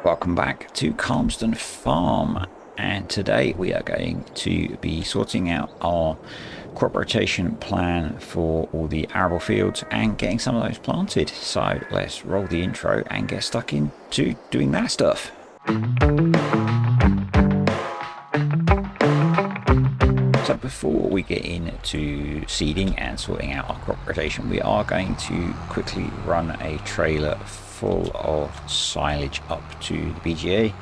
Welcome back to Calmsden Farm, and today we are going to be sorting out our crop rotation plan for all the arable fields and getting some of those planted. So let's roll the intro and get stuck into doing that stuff. So before we get into seeding and sorting out our crop rotation, we are going to quickly run a trailer full of silage up to the BGA.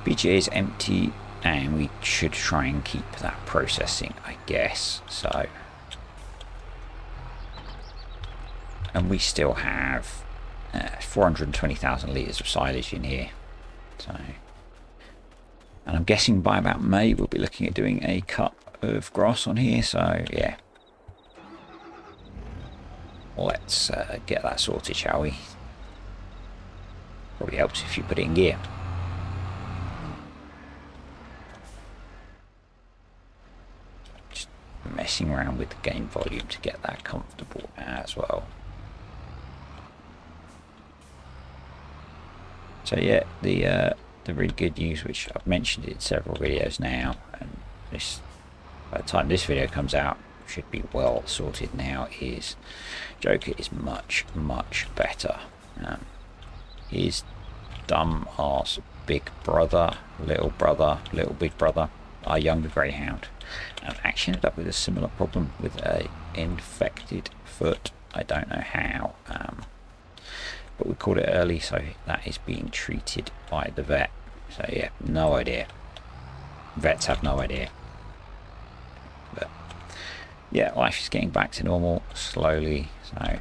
BGA is empty and we should try and keep that processing, I guess. So, and we still have 420,000 litres of silage in here. So, and I'm guessing by about May we'll be looking at doing a cut of grass on here. So yeah, let's get that sorted, shall we? Probably helps if you put it in gear. Just messing around with the game volume to get that comfortable as well. So yeah, the really good news, which I've mentioned in several videos now, and this, by the time this video comes out, should be well sorted now, is Joker is much better. His dumb arse big brother, little big brother, our younger greyhound, actually ended up with a similar problem with a infected foot. I don't know how, but we caught it early, so that is being treated by the vet. So yeah, no idea. Vets have no idea. But yeah, life is getting back to normal slowly, so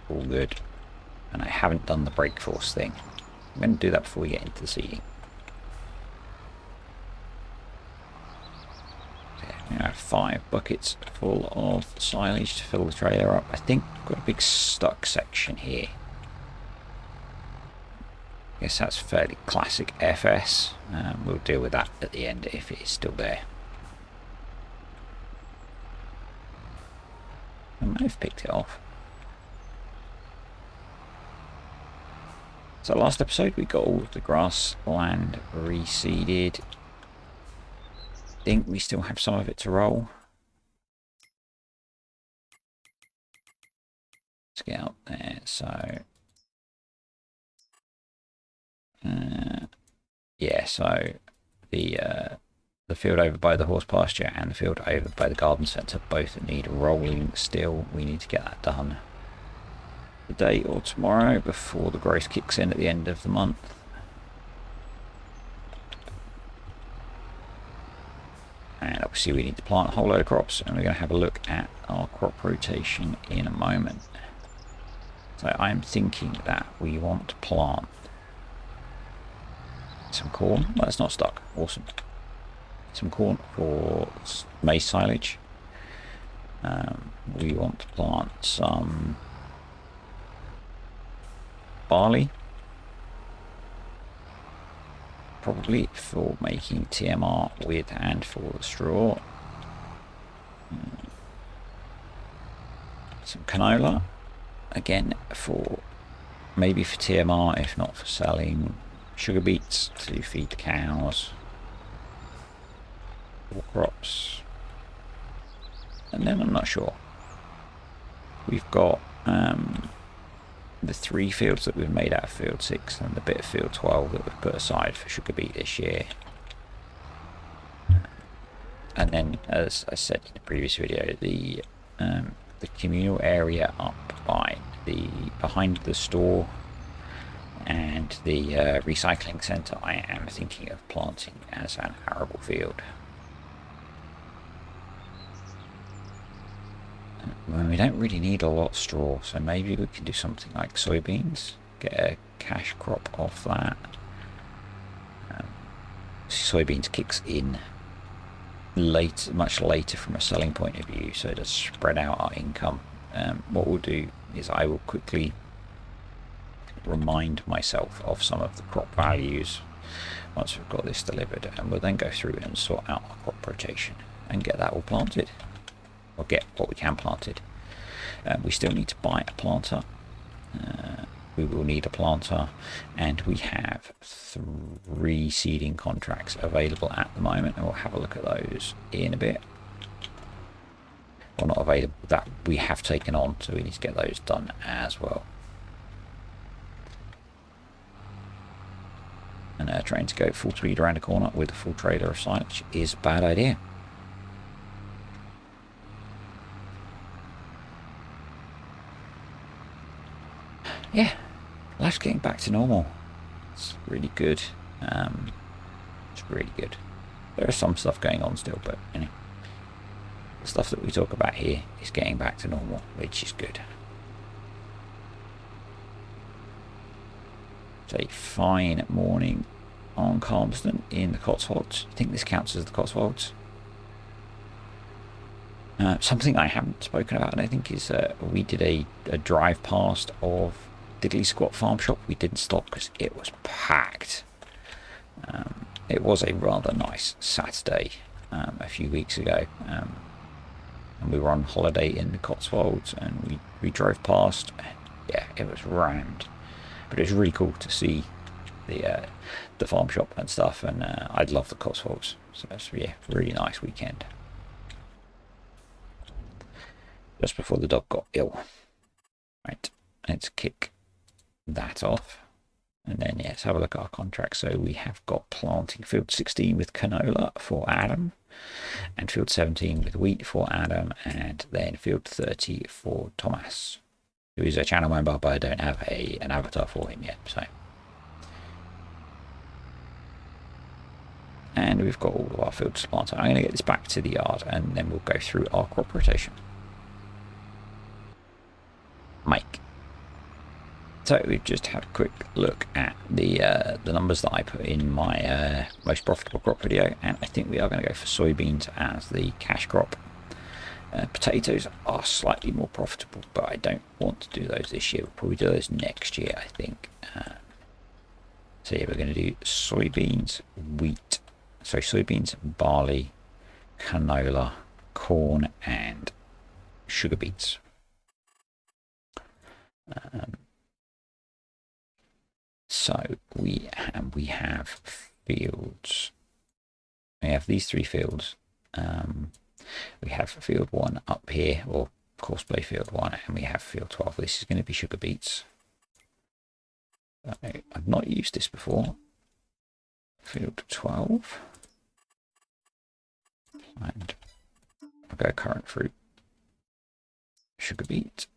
all good. And I haven't done the brake force thing. I'm going to do that before we get into the seeding. So yeah, we have 5 buckets full of silage to fill the trailer up. I think we've got a big stuck section here. I guess that's fairly classic FS. We'll deal with that at the end if it is still there. I may have picked it off. So last episode we got all of the grassland reseeded. I think we still have some of it to roll. Let's get up there. So yeah, so the field over by the horse pasture and the field over by the garden centre both need rolling still. We need to get that done today or tomorrow before the growth kicks in at the end of the month. And obviously we need to plant a whole load of crops, and we're going to have a look at our crop rotation in a moment. So I'm thinking that we want to plant some corn. Well, it's not stuck. Awesome. Some corn for maize silage. We want to plant some barley, probably for making TMR with and for the straw. Some canola, again for maybe for TMR, if not for selling. Sugar beets to feed the cows. All crops, and then I'm not sure. We've got the 3 fields that we've made out of field 6 and the bit of field 12 that we've put aside for sugar beet this year. And then, as I said in the previous video, the communal area up by behind the store and the recycling centre, I am thinking of planting as an arable field. Well, we don't really need a lot of straw, so maybe we can do something like soybeans, get a cash crop off that. Soybeans kicks in much later from a selling point of view, so to spread out our income. What we'll do is I will quickly remind myself of some of the crop values once we've got this delivered, and we'll then go through and sort out our crop rotation and get that all planted. Or get what we can planted. We still need to buy a planter. We will need a planter, and we have pre-seeding contracts available at the moment, and we'll have a look at those in a bit. Well, not available, that we have taken on, so we need to get those done as well. And trying to go full speed around the corner with a full trailer of silage is a bad idea. Yeah, life's getting back to normal. It's really good. It's really good. There is some stuff going on still, but anyway, the stuff that we talk about here is getting back to normal, which is good. It's a fine morning on Calmsden in the Cotswolds. I think this counts as the Cotswolds. Something I haven't spoken about, I think, is we did a drive past of Diddley Squat Farm Shop. We didn't stop because it was packed. It was a rather nice Saturday a few weeks ago, and we were on holiday in the Cotswolds, and we drove past, and yeah, it was rammed. But it was really cool to see the farm shop and stuff, and I'd love the Cotswolds, so it's yeah, really nice weekend. Just before the dog got ill. Right, let's kick that off. And then, yeah, let's have a look at our contract. So we have got planting field 16 with canola for Adam, and field 17 with wheat for Adam, and then field 30 for Thomas, who is a channel member, but I don't have an avatar for him yet. So, and we've got all of our fields planted. I'm going to get this back to the yard, and then we'll go through our crop rotation. Mike. So we've just had a quick look at the numbers that I put in my most profitable crop video, and I think we are going to go for soybeans as the cash crop. Potatoes are slightly more profitable, but I don't want to do those this year. We'll probably do those next year, I think. So yeah, we're going to do soybeans, wheat, sorry, soybeans, barley, canola, corn, and sugar beets. So we have fields. We have these three fields. We have field 1 up here, or course play field 1, and we have field 12. This is going to be sugar beets. I've not used this before. Field 12. And I'll go current fruit. Sugar beet.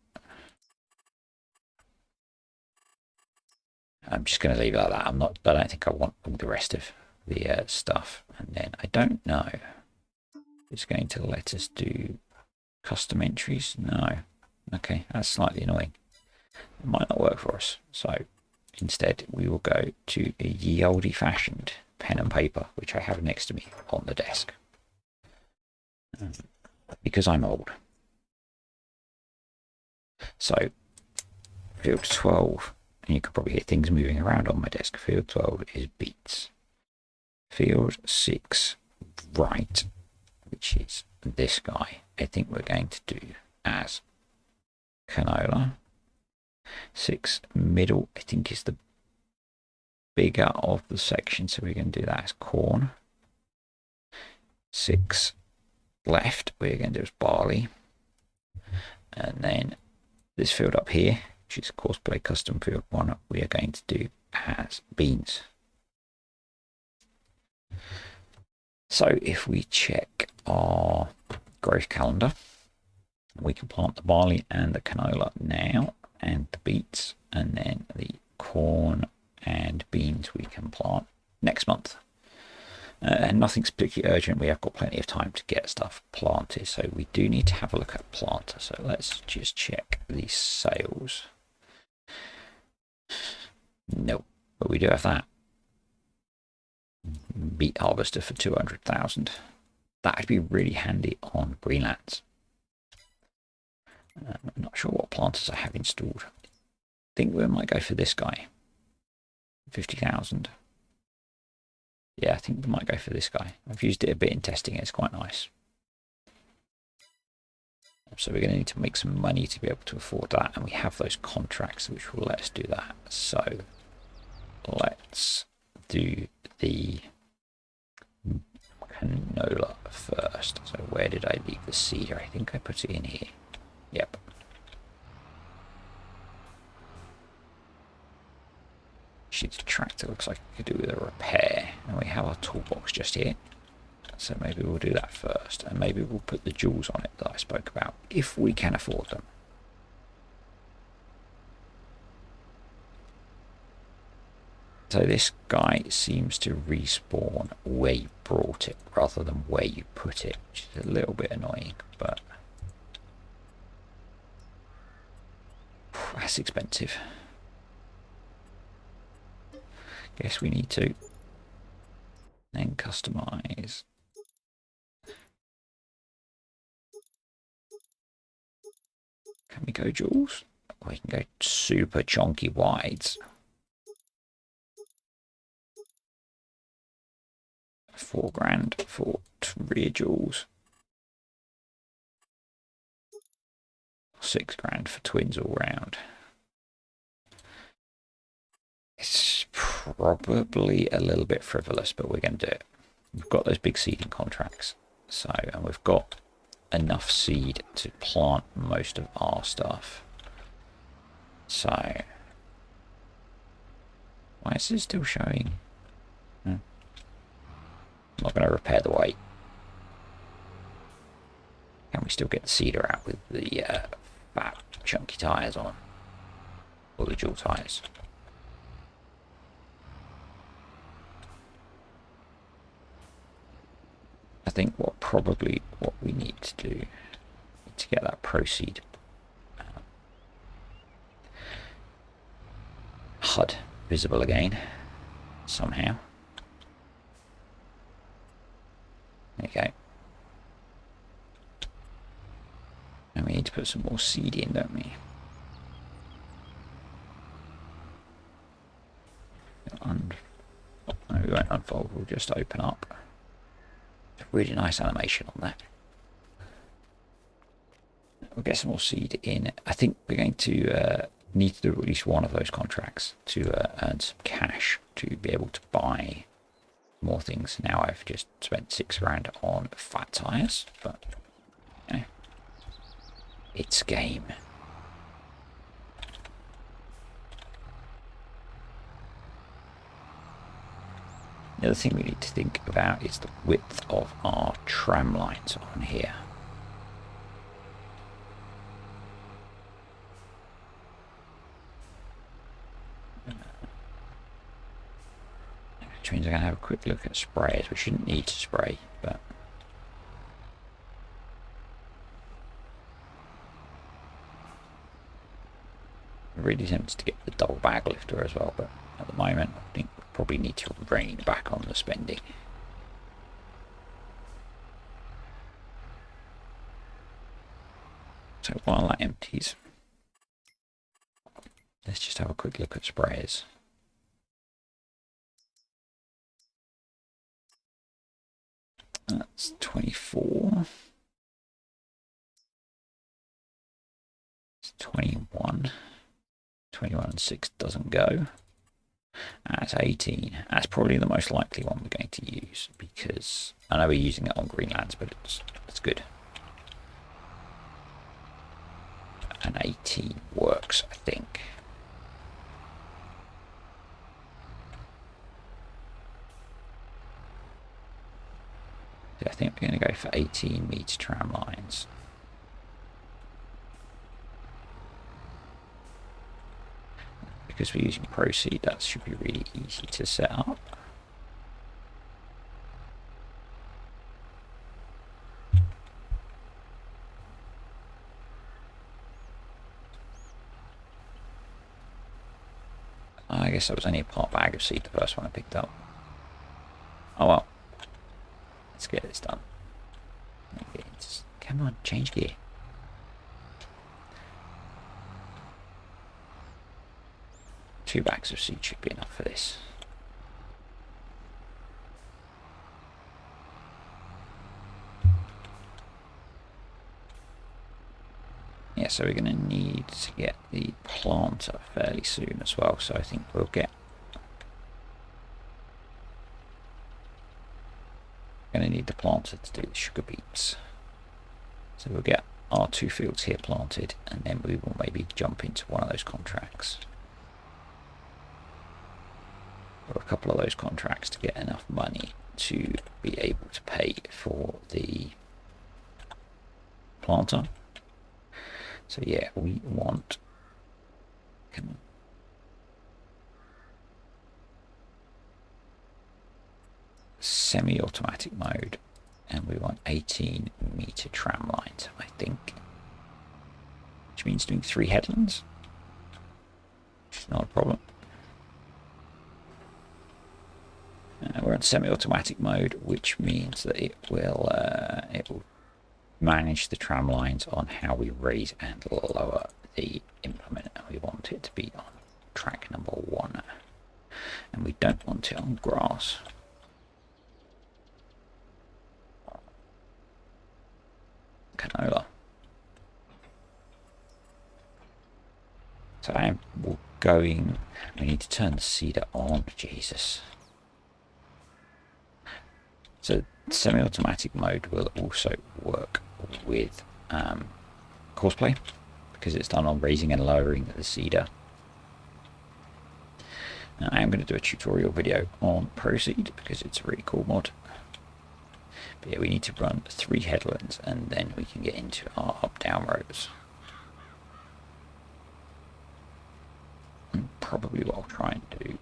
I'm just going to leave it like that. I don't think I want all the rest of the stuff. And then I don't know. It's going to let us do custom entries. No. Okay, that's slightly annoying. It might not work for us. So instead, we will go to a ye olde fashioned pen and paper, which I have next to me on the desk. Because I'm old. So, field 12. And you can probably hear things moving around on my desk. Field 12 is beets. Field 6, right, which is this guy, I think we're going to do as canola. 6, middle, I think is the bigger of the section, so we're going to do that as corn. 6, left, we're going to do as barley. And then this field up here, which is course play custom field 1, we are going to do as beans. So if we check our growth calendar, we can plant the barley and the canola now, and the beets, and then the corn and beans we can plant next month. And nothing's particularly urgent. We have got plenty of time to get stuff planted, so we do need to have a look at planter. So let's just check the sales. No, but we do have that. Beet harvester for 200,000. That would be really handy on Greenlands. I'm not sure what planters I have installed. I think we might go for this guy. 50,000. Yeah, I think we might go for this guy. I've used it a bit in testing. It's quite nice. So we're going to need to make some money to be able to afford that, and we have those contracts which will let us do that. So let's do the canola first. So where did I leave the seeder? I think I put it in here. Yep. Actually, the tractor looks like it could do with a repair. And we have our toolbox just here. So maybe we'll do that first. And maybe we'll put the jewels on it that I spoke about, if we can afford them. So this guy seems to respawn where you brought it rather than where you put it, which is a little bit annoying, but that's expensive. Guess we need to then customize. Can we go jewels? We can go super chunky wides. 4 grand for rear jewels. 6 grand for twins all round. It's probably a little bit frivolous, but we're going to do it. We've got those big seeding contracts. So, and we've got enough seed to plant most of our stuff. So, why is this still showing? I'm not going to repair the weight. Can we still get the seeder out with the fat, chunky tyres on? Or the dual tyres? I think what we need to do to get that proceed HUD visible again somehow. There you go. And we need to put some more seed in, don't we? No, we won't unfold, we'll just open up. Really nice animation on that. We'll get some more seed in. I think we're going to need to do at least one of those contracts to earn some cash to be able to buy more things. Now I've just spent 6 grand on fat tyres, but you know, it's game. The other thing we need to think about is the width of our tram lines on here. Which means I'm going to have a quick look at sprayers. We shouldn't need to spray, but I'm really tempted to get the double bag lifter as well, but at the moment I think we probably need to rein back on the spending. So while that empties, let's just have a quick look at sprayers. That's 24. It's 21. 21 and 6 doesn't go. That's 18. That's probably the most likely one we're going to use, because I know we're using it on Greenlands, but it's good. And 18 works, I think. So I think we're going to go for 18 meter tram lines. Because we're using Proceed, that should be really easy to set up. I guess that was only a part bag of seed, the first one I picked up. Oh well. Let's get this done. Come on, change gear. Two bags of seed should be enough for this. Yeah, so we're going to need to get the planter fairly soon as well, so I think we'll get going to need the planter to do the sugar beets. So we'll get our 2 fields here planted, and then we will maybe jump into one of those contracts. Or a couple of those contracts to get enough money to be able to pay for the planter. So yeah, we want semi-automatic mode, and we want 18-meter tram lines, I think, which means doing 3 headlands. It's not a problem. We're on semi-automatic mode, which means that it will manage the tram lines on how we raise and lower the implement. We want it to be on track number 1, and we don't want it on grass. Canola. So I am going. We need to turn the seeder on. Jesus. So semi-automatic mode will also work with Courseplay, because it's done on raising and lowering the seeder. Now, I am going to do a tutorial video on Proceed because it's a really cool mod. But yeah, we need to run 3 headlands, and then we can get into our up-down rows. And probably what I'll try and do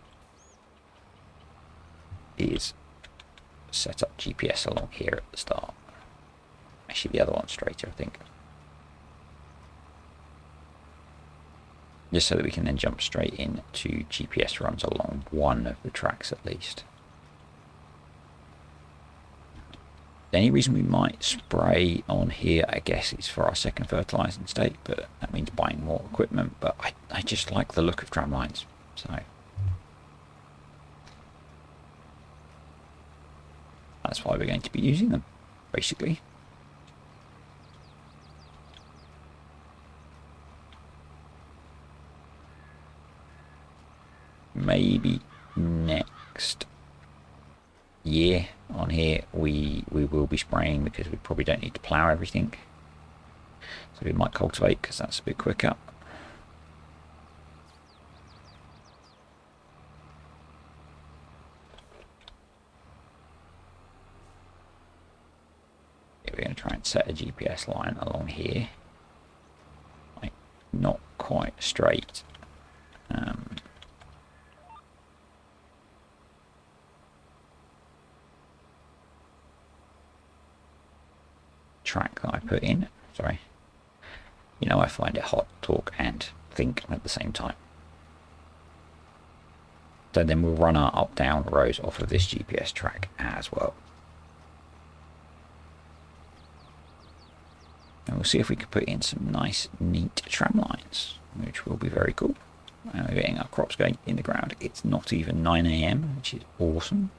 is set up GPS along here at the start. Actually, the other one's straighter, I think. Just so that we can then jump straight into GPS runs along one of the tracks at least. The only reason we might spray on here, I guess, is for our second fertilizing state, but that means buying more equipment. But I just like the look of tram lines, so that's why we're going to be using them, basically. Maybe next year on here we will be spraying, because we probably don't need to plough everything. So we might cultivate, because that's a bit quicker. We're going to try and set a GPS line along here, like not quite straight. Track that I put in. Sorry, you know, I find it hard to talk and think at the same time. So then we'll run our up-down rows off of this GPS track as well. And we'll see if we can put in some nice, neat tram lines, which will be very cool. And we're getting our crops going in the ground. It's not even 9 AM, which is awesome.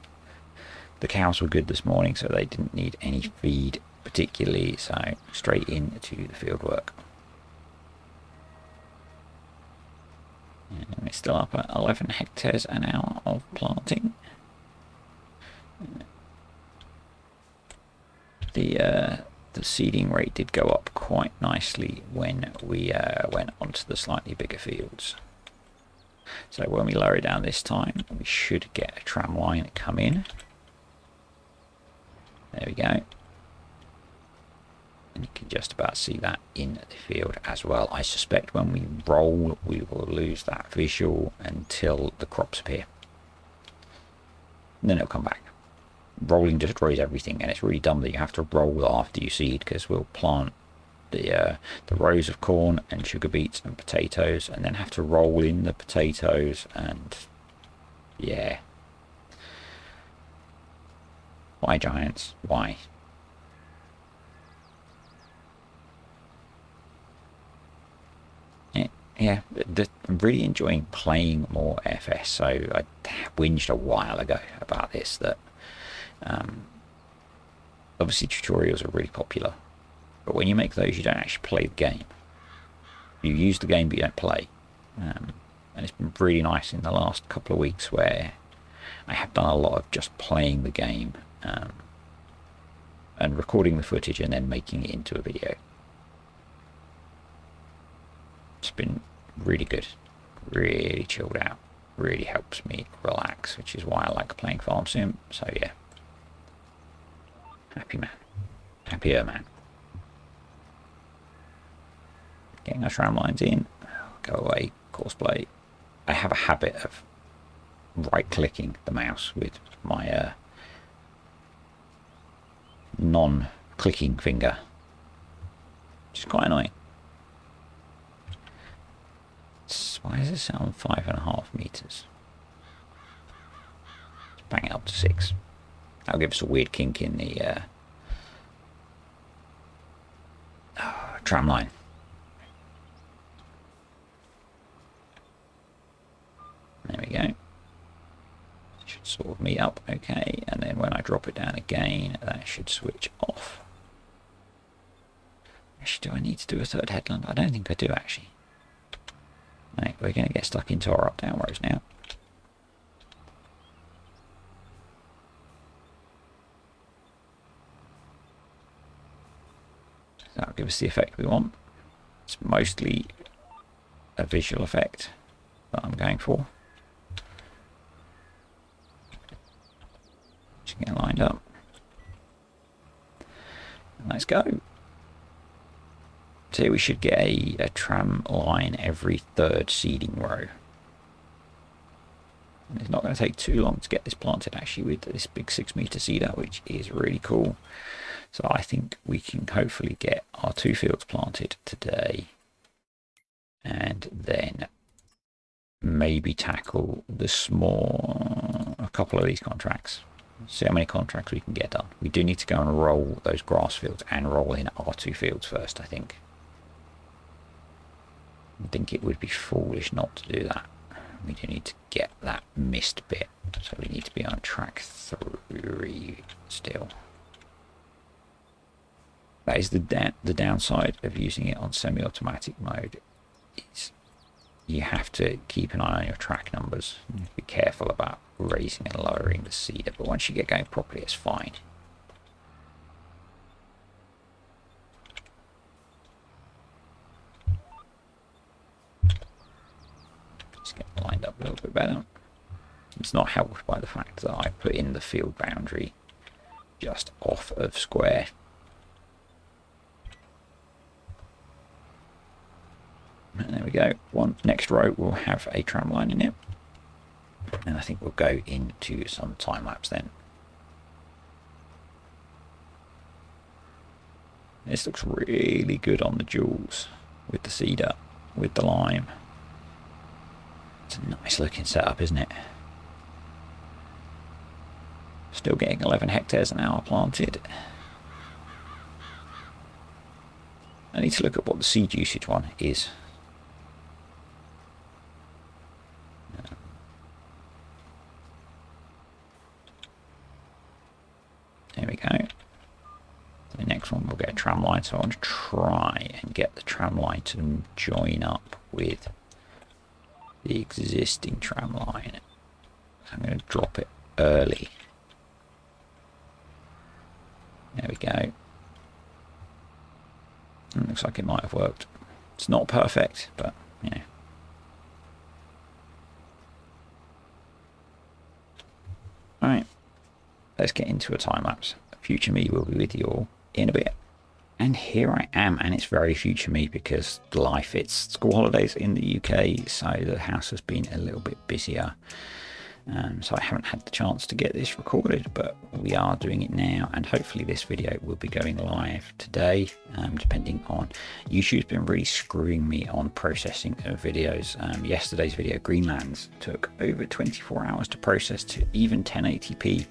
The cows were good this morning, so they didn't need any feed particularly, so straight into the field work. And we're still up at 11 hectares an hour of planting. The seeding rate did go up quite nicely when we went onto the slightly bigger fields. So when we lower it down this time, we should get a tram line come in. There we go. And you can just about see that in the field as well. I suspect when we roll, we will lose that visual until the crops appear. And then it'll come back. Rolling destroys everything, and it's really dumb that you have to roll after you seed, because we'll plant the rows of corn and sugar beets and potatoes, and then have to roll in the potatoes, and yeah. Why, giants? Why? Yeah, I'm really enjoying playing more FS. So I whinged a while ago about this, that obviously tutorials are really popular, but when you make those, you don't actually play the game. You use the game, but you don't play. And it's been really nice in the last couple of weeks where I have done a lot of just playing the game. and recording the footage and then making it into a video. It's been really good, really chilled out, really helps me relax, which is why I like playing Farm Sim. So yeah, happy man, happier man. Getting our tram lines in, go away, course play. I have a habit of right clicking the mouse with my non-clicking finger, which is quite annoying. Why does it sound 5.5 meters? Let's bang it up to 6. That'll give us a weird kink in the tram line. There we go. Should sort of meet up okay, and then when I drop it down again, that should switch off. Actually, do I need to do a third headland? I don't think I do actually. Right, we're going to get stuck into our up-down rows now. That'll give us the effect we want. It's mostly a visual effect that I'm going for. Just get lined up. And let's go. So here we should get a tram line every third seeding row. And it's not going to take too long to get this planted actually with this big 6-meter seeder, which is really cool. So I think we can hopefully get our 2 fields planted today. And then maybe tackle the a couple of these contracts. See how many contracts we can get done. We do need to go and roll those grass fields and roll in our 2 fields first, I think. I think it would be foolish not to do that. We do need to get that missed bit. So we need to be on track 3 still. That is the downside of using it on semi-automatic mode. You have to keep an eye on your track numbers. You have to be careful about raising and lowering the seeder, but once you get going properly, it's fine. Just get lined up a little bit better. It's not helped by the fact that I put in the field boundary just off of square. And there we go. Next row will have a tram line in it. And I think we'll go into some time lapse then. This looks really good on the jewels with the cedar, with the lime. It's a nice looking setup, isn't it? Still getting 11 hectares an hour planted. I need to look at what the seed usage one is. There we go. The next one will get a tram line, so I want to try and get the tram line to join up with the existing tram line. So I'm going to drop it early. There we go. It looks like it might have worked. It's not perfect, but you know. Alright, let's get into a time lapse. Future me will be with you all in a bit. And here I am, and it's very future me because life, it's school holidays in the UK, so the house has been a little bit busier. So I haven't had the chance to get this recorded, but we are doing it now, and hopefully this video will be going live today, depending on... YouTube's been really screwing me on processing of videos. Yesterday's video, Greenlands, took over 24 hours to process to even 1080p,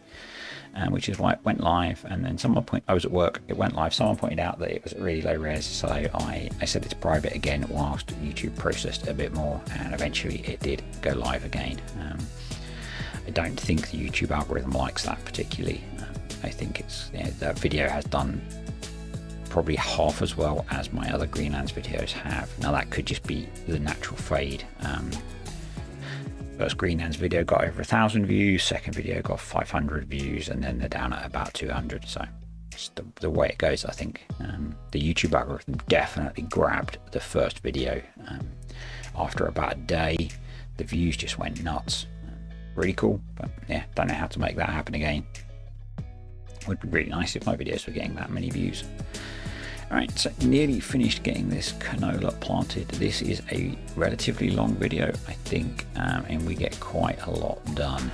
which is why it went live. And then I was at work, it went live. Someone pointed out that it was at really low res, so I set it to private again whilst YouTube processed a bit more, and eventually it did go live again. I don't think the YouTube algorithm likes that particularly. I think it's, that video has done probably half as well as my other Greenlands videos have. Now that could just be the natural fade. First Greenlands video got over 1,000 views, second video got 500 views, and then they're down at about 200. So It's the way it goes, I think. The YouTube algorithm definitely grabbed the first video. After about a day, the views just went nuts. Really cool, but yeah, don't know how to make that happen again. Would be really nice if my videos were getting that many views. Alright, so nearly finished getting this canola planted. This is a relatively long video, I think, and we get quite a lot done.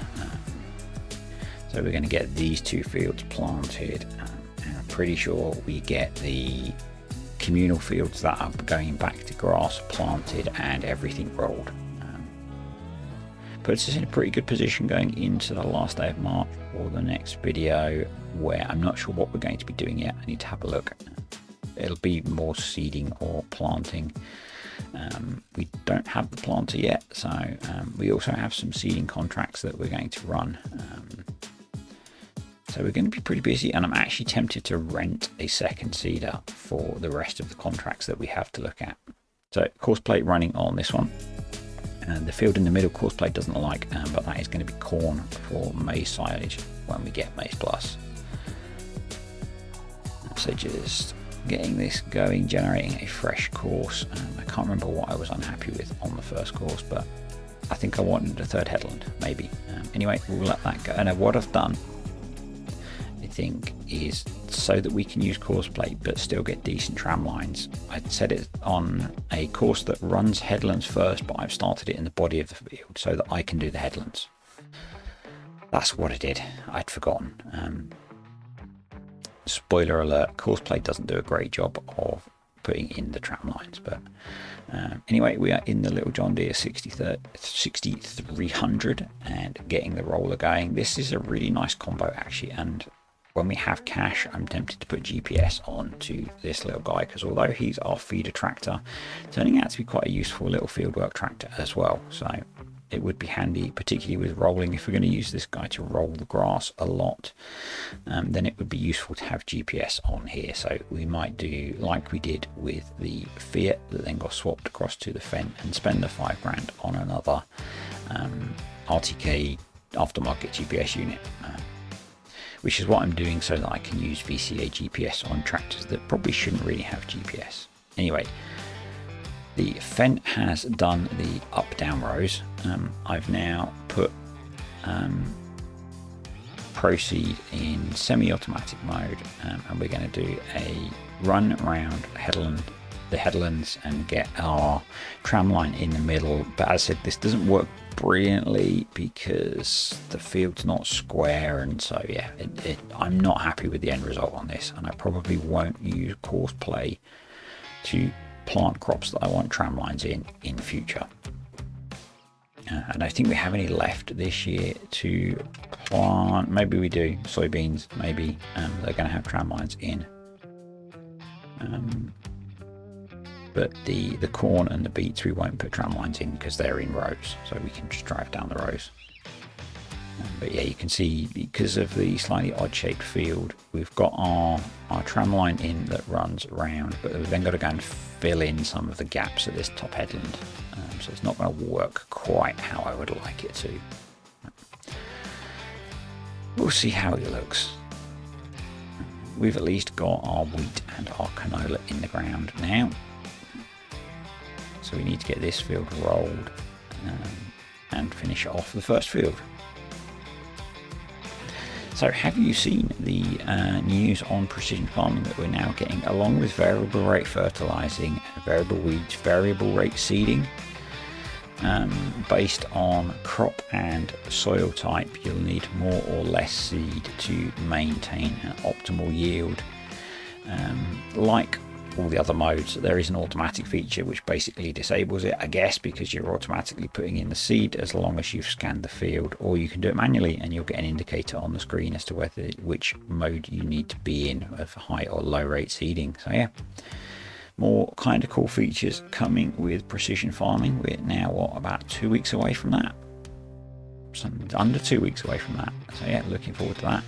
So we're going to get these 2 fields planted, and I'm pretty sure we get the communal fields that are going back to grass planted and everything rolled. Puts us in a pretty good position going into the last day of March for the next video, where I'm not sure what we're going to be doing yet. I need to have a look. It'll be more seeding or planting. We don't have the planter yet, so we also have some seeding contracts that we're going to run. So we're going to be pretty busy, and I'm actually tempted to rent a second seeder for the rest of the contracts that we have to look at. So course plate running on this one. And the field in the middle course plate doesn't like, but that is going to be corn for maize silage when we get maize plus. So just getting this going, generating a fresh course. I can't remember what I was unhappy with on the first course, but I think I wanted a third headland, maybe. Anyway, we'll let that go. And what I've done, I think, is so that we can use course plate but still get decent tram lines. I'd set it on a course that runs headlands first, but I've started it in the body of the field so that I can do the headlands. That's what I did. I'd forgotten. Spoiler alert, course plate doesn't do a great job of putting in the tram lines, but anyway, we are in the little John Deere 6300 and getting the roller going. This is a really nice combo actually, and when we have cash, I'm tempted to put GPS onto this little guy, because although he's our feeder tractor, turning out to be quite a useful little fieldwork tractor as well. So it would be handy, particularly with rolling. If we're going to use this guy to roll the grass a lot, then it would be useful to have GPS on here. So we might do like we did with the Fiat that then got swapped across to the Fendt, and spend the £5 on another RTK aftermarket GPS unit. Which is what I'm doing so that I can use VCA GPS on tractors that probably shouldn't really have GPS. Anyway, the Fendt has done the up-down rows. I've now put Proceed in semi-automatic mode, and we're going to do a run around the headlands and get our tram line in the middle. But as I said, this doesn't work brilliantly because the field's not square, and so yeah, I'm not happy with the end result on this, and I probably won't use course play to plant crops that I want tram lines in future. I don't think we have any left this year to plant. Maybe we do. Soybeans, maybe. They're going to have tram lines in. But the corn and the beets we won't put tram lines in because they're in rows, so we can just drive down the rows. But yeah, you can see because of the slightly odd shaped field, we've got our tram line in that runs around, but we've then got to go and fill in some of the gaps at this top headland. So it's not going to work quite how I would like it to. We'll see how it looks. We've at least got our wheat and our canola in the ground now. So we need to get this field rolled and finish off the first field. So have you seen the news on precision farming that we're now getting, along with variable rate fertilizing, variable weeds, variable rate seeding? Based on crop and soil type, you'll need more or less seed to maintain an optimal yield. Like all the other modes, there is an automatic feature which basically disables it, I guess, because you're automatically putting in the seed as long as you've scanned the field, or you can do it manually and you'll get an indicator on the screen as to which mode you need to be in of high or low rate seeding. So yeah, more kind of cool features coming with precision farming. We're now about 2 weeks away from that, under 2 weeks away from that. So yeah, looking forward to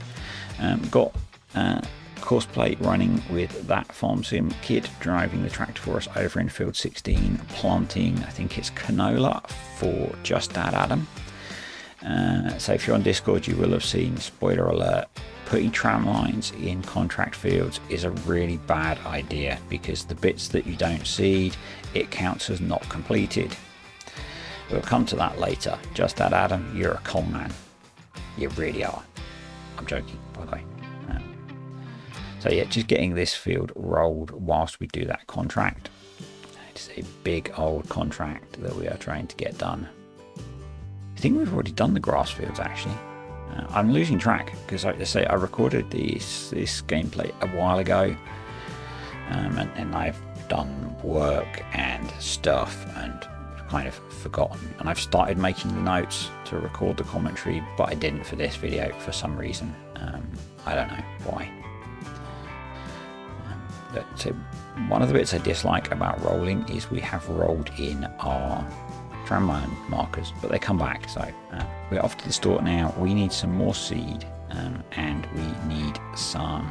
that. Got course plate running with that farm sim kid driving the tractor for us over in field 16, planting, I think it's canola for Just Dad Adam. So if you're on Discord, you will have seen, spoiler alert, putting tram lines in contract fields is a really bad idea, because the bits that you don't seed, it counts as not completed. We'll come to that later. Just that, Adam, you're a con man. You really are. I'm joking, by the way. So yeah, just getting this field rolled whilst we do that contract. It's a big old contract that we are trying to get done. I think we've already done the grass fields, actually. I'm losing track because, like I say, I recorded this gameplay a while ago, and I've done work and stuff and kind of forgotten. And I've started making the notes to record the commentary, but I didn't for this video for some reason. I don't know why. So one of the bits I dislike about rolling is we have rolled in our tramline markers, but they come back. So we're off to the store now. We need some more seed, and we need some,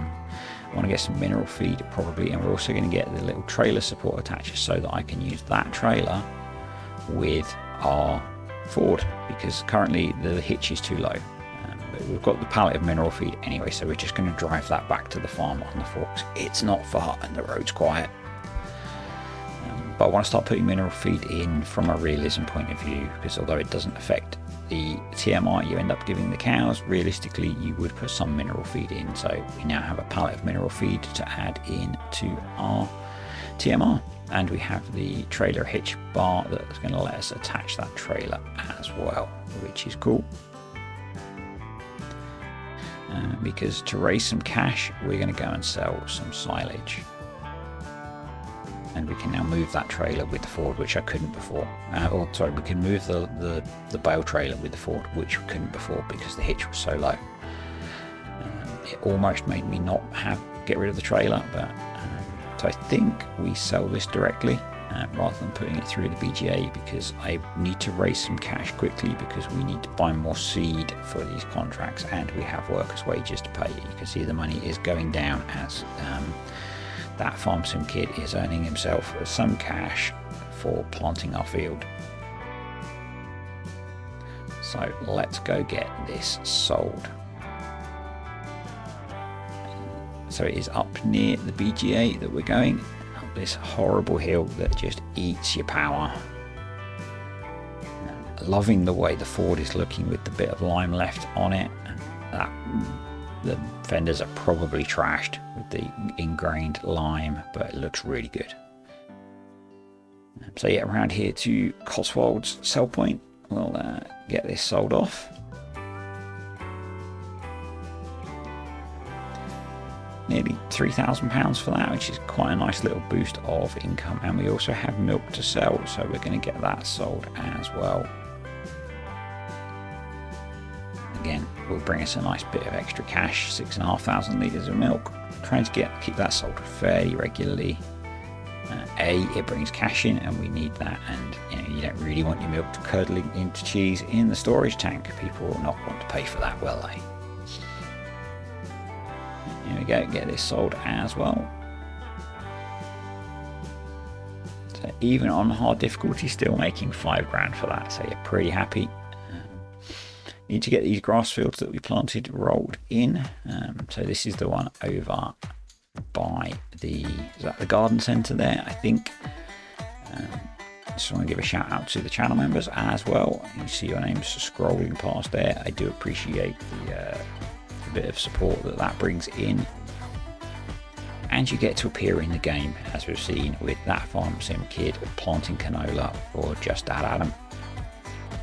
I want to get some mineral feed probably, and we're also going to get the little trailer support attacher so that I can use that trailer with our Ford, because currently the hitch is too low. But we've got the pallet of mineral feed anyway, so we're just going to drive that back to the farm on the forks. It's not far and the road's quiet. But I want to start putting mineral feed in from a realism point of view, because although it doesn't affect the TMR you end up giving the cows, realistically you would put some mineral feed in. So we now have a pallet of mineral feed to add in to our TMR, and we have the trailer hitch bar that's going to let us attach that trailer as well, which is cool. Because to raise some cash, we're going to go and sell some silage. And we can now move that trailer with the Ford, which I couldn't before. We can move the bale trailer with the Ford, which we couldn't before because the hitch was so low. It almost made me not get rid of the trailer, but so I think we sell this directly rather than putting it through the BGA, because I need to raise some cash quickly because we need to buy more seed for these contracts, and we have workers' wages to pay. You can see the money is going down as that farm sim kid is earning himself some cash for planting our field. So let's go get this sold. So it is up near the BGA that we're going, up this horrible hill that just eats your power. Loving the way the Ford is looking with the bit of lime left on it. The fenders are probably trashed with the ingrained lime, but it looks really good. So yeah, around here to Cotswold's sell point, we'll get this sold off. Nearly £3,000 for that, which is quite a nice little boost of income. And we also have milk to sell, so we're going to get that sold as well. Again, will bring us a nice bit of extra cash, 6,500 litres of milk. Trying to keep that sold fairly regularly. It brings cash in, and we need that. And you don't really want your milk curdling into cheese in the storage tank. People will not want to pay for that, will they? Here we go, get this sold as well. So even on hard difficulty, still making £5 for that. So you're pretty happy. Need to get these grass fields that we planted rolled in. So this is the one over by the garden centre there, I think. Just want to give a shout out to the channel members as well. You see your names scrolling past there. I do appreciate the bit of support that brings in. And you get to appear in the game, as we've seen with that farm sim kid planting canola for Just Dad Adam.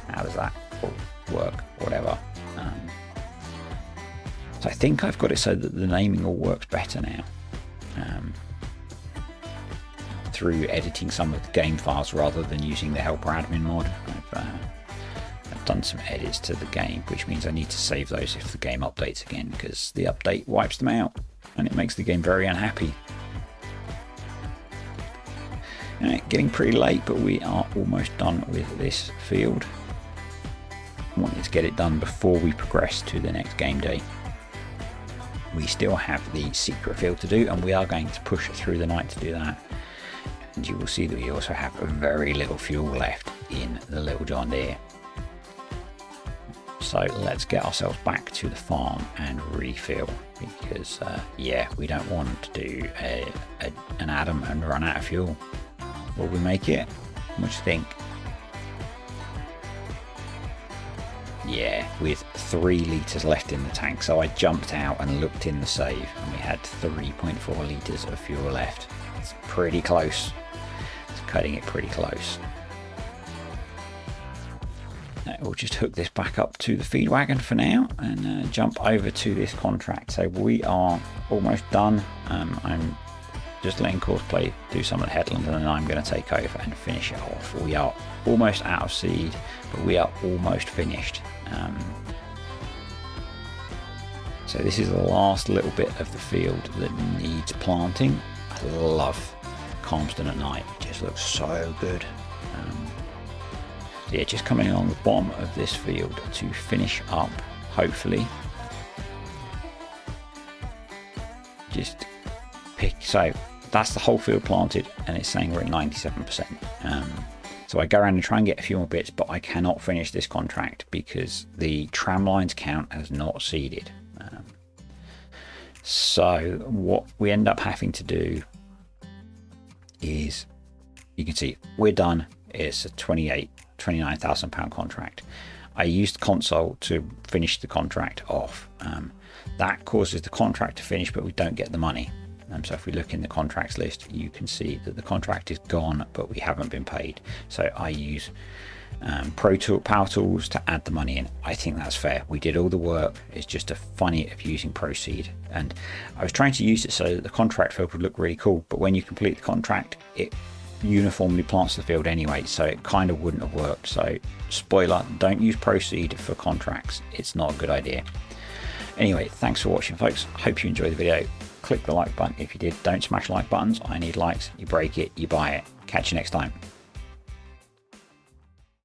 How does that work? Whatever. So I think I've got it so that the naming all works better now, through editing some of the game files rather than using the helper admin mod. I've done some edits to the game, which means I need to save those if the game updates again, because the update wipes them out and it makes the game very unhappy. Getting pretty late, but we are almost done with this field. I wanted to get it done before we progress to the next game day. We still have the secret field to do, and we are going to push through the night to do that. And you will see that we also have very little fuel left in the little John Deere. So let's get ourselves back to the farm and refill, because yeah, we don't want to do an Adam and run out of fuel. Will we make it? What do you think? Yeah, with 3 litres left in the tank. So I jumped out and looked in the save and we had 3.4 litres of fuel left. It's pretty close. It's cutting it pretty close. We'll just hook this back up to the feed wagon for now and jump over to this contract. So we are almost done. I'm just letting Courseplay do some of the headland, and then I'm going to take over and finish it off. We are almost out of seed, but we are almost finished. So this is the last little bit of the field that needs planting. I love Calmsden at night. It just looks so good. So yeah, just coming along the bottom of this field to finish up, hopefully. Just pick, so that's the whole field planted, and it's saying we're at 97%. So I go around and try and get a few more bits, but I cannot finish this contract because the tram lines count as not seeded. So what we end up having to do is, you can see we're done. It's a £29,000 contract. I used console to finish the contract off. That causes the contract to finish, but we don't get the money. So if we look in the contracts list, you can see that the contract is gone, but we haven't been paid. So I use Power Tools to add the money in. I think that's fair. We did all the work. It's just a funny of using Proceed. And I was trying to use it so that the contract field would look really cool, but when you complete the contract, it uniformly plants the field anyway, so it kind of wouldn't have worked. So spoiler, don't use Proceed for contracts. It's not a good idea. Anyway, thanks for watching, folks. Hope you enjoyed the video. Click the like button if you did. Don't smash like buttons. I need likes. You break it, you buy it. Catch you next time.